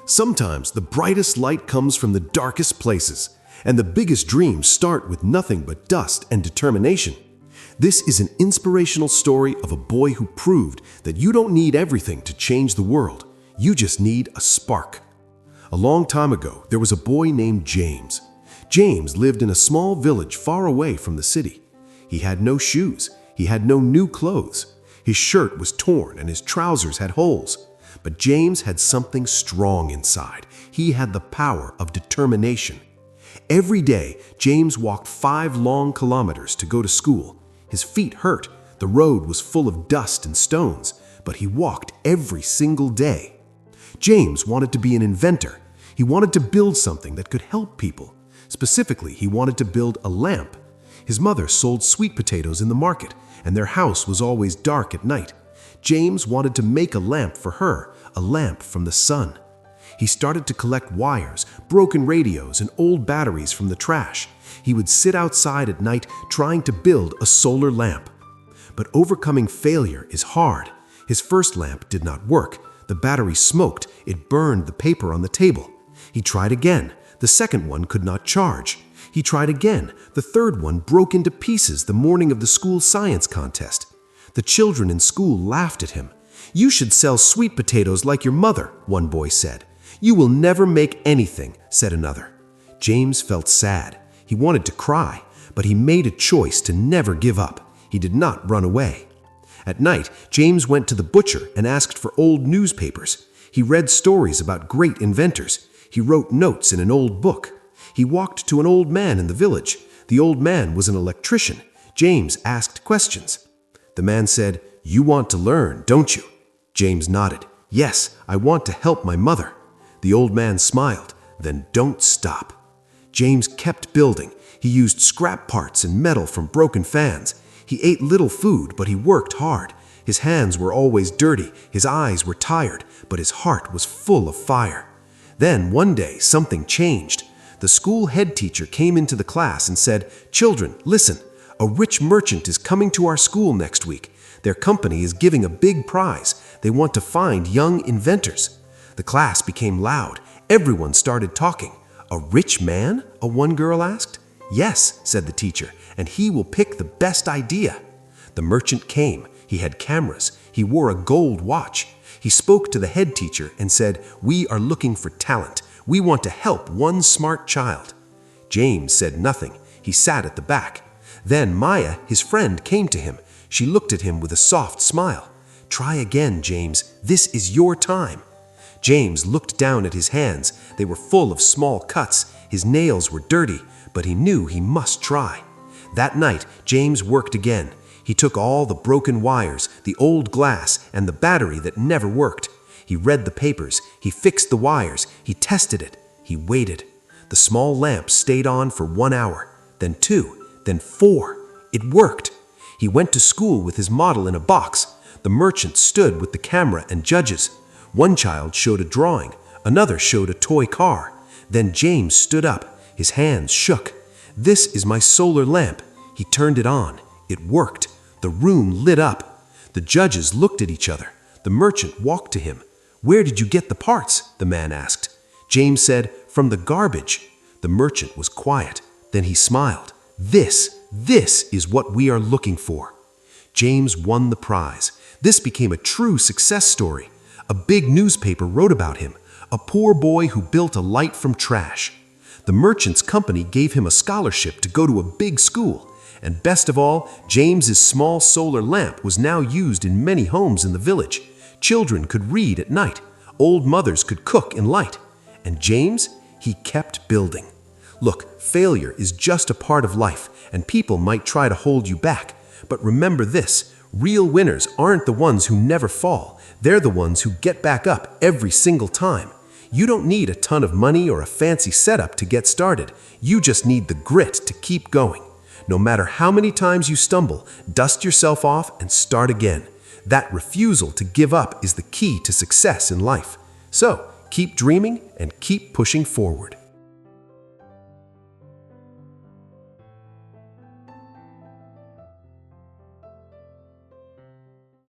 Sometimes the brightest light comes from the darkest places, and the biggest dreams start with nothing but dust and determination. This is an inspirational story of a boy who proved that you don't need everything to change the world. You just need a spark. A long time ago, there was a boy named James. James lived in a small village far away from the city. He had no shoes. He had no new clothes. His shirt was torn and his trousers had holes. But James had something strong inside. He had the power of determination. Every day, James walked 5 long kilometers to go to school. His feet hurt. The road was full of dust and stones, but he walked every single day. James wanted to be an inventor. He wanted to build something that could help people. Specifically, he wanted to build a lamp. His mother sold sweet potatoes in the market, and their house was always dark at night. James wanted to make a lamp for her, a lamp from the sun. He started to collect wires, broken radios, and old batteries from the trash. He would sit outside at night trying to build a solar lamp. But overcoming failure is hard. His first lamp did not work. The battery smoked. It burned the paper on the table. He tried again. The second one could not charge. He tried again. The third one broke into pieces the morning of the school science contest. The children in school laughed at him. "You should sell sweet potatoes like your mother," one boy said. "You will never make anything," said another. James felt sad. He wanted to cry, but he made a choice to never give up. He did not run away. At night, James went to the butcher and asked for old newspapers. He read stories about great inventors. He wrote notes in an old book. He walked to an old man in the village. The old man was an electrician. James asked questions. The man said, "You want to learn, don't you?" James nodded. "Yes, I want to help my mother." The old man smiled. "Then don't stop." James kept building. He used scrap parts and metal from broken fans. He ate little food, but he worked hard. His hands were always dirty, his eyes were tired, but his heart was full of fire. Then one day, something changed. The school head teacher came into the class and said, "Children, listen. A rich merchant is coming to our school next week. Their company is giving a big prize. They want to find young inventors." The class became loud. Everyone started talking. "A rich man?" one girl asked. "Yes," said the teacher, "and he will pick the best idea." The merchant came. He had cameras. He wore a gold watch. He spoke to the head teacher and said, "We are looking for talent. We want to help one smart child." James said nothing. He sat at the back. Then Maya, his friend, came to him. She looked at him with a soft smile. "Try again, James. This is your time." James looked down at his hands. They were full of small cuts. His nails were dirty, but he knew he must try. That night, James worked again. He took all the broken wires, the old glass, and the battery that never worked. He read the papers. He fixed the wires. He tested it. He waited. The small lamp stayed on for 1 hour, then 2, then 4. It worked. He went to school with his model in a box. The merchant stood with the camera and judges. One child showed a drawing. Another showed a toy car. Then James stood up. His hands shook. "This is my solar lamp." He turned it on. It worked. The room lit up. The judges looked at each other. The merchant walked to him. "Where did you get the parts?" the man asked. James said, "From the garbage." The merchant was quiet. Then he smiled. This is what we are looking for." James won the prize. This became a true success story. A big newspaper wrote about him, a poor boy who built a light from trash. The merchant's company gave him a scholarship to go to a big school. And best of all, James's small solar lamp was now used in many homes in the village. Children could read at night. Old mothers could cook in light. And James, he kept building. Look, failure is just a part of life, and people might try to hold you back. But remember this, real winners aren't the ones who never fall. They're the ones who get back up every single time. You don't need a ton of money or a fancy setup to get started. You just need the grit to keep going. No matter how many times you stumble, dust yourself off and start again. That refusal to give up is the key to success in life. So, keep dreaming and keep pushing forward.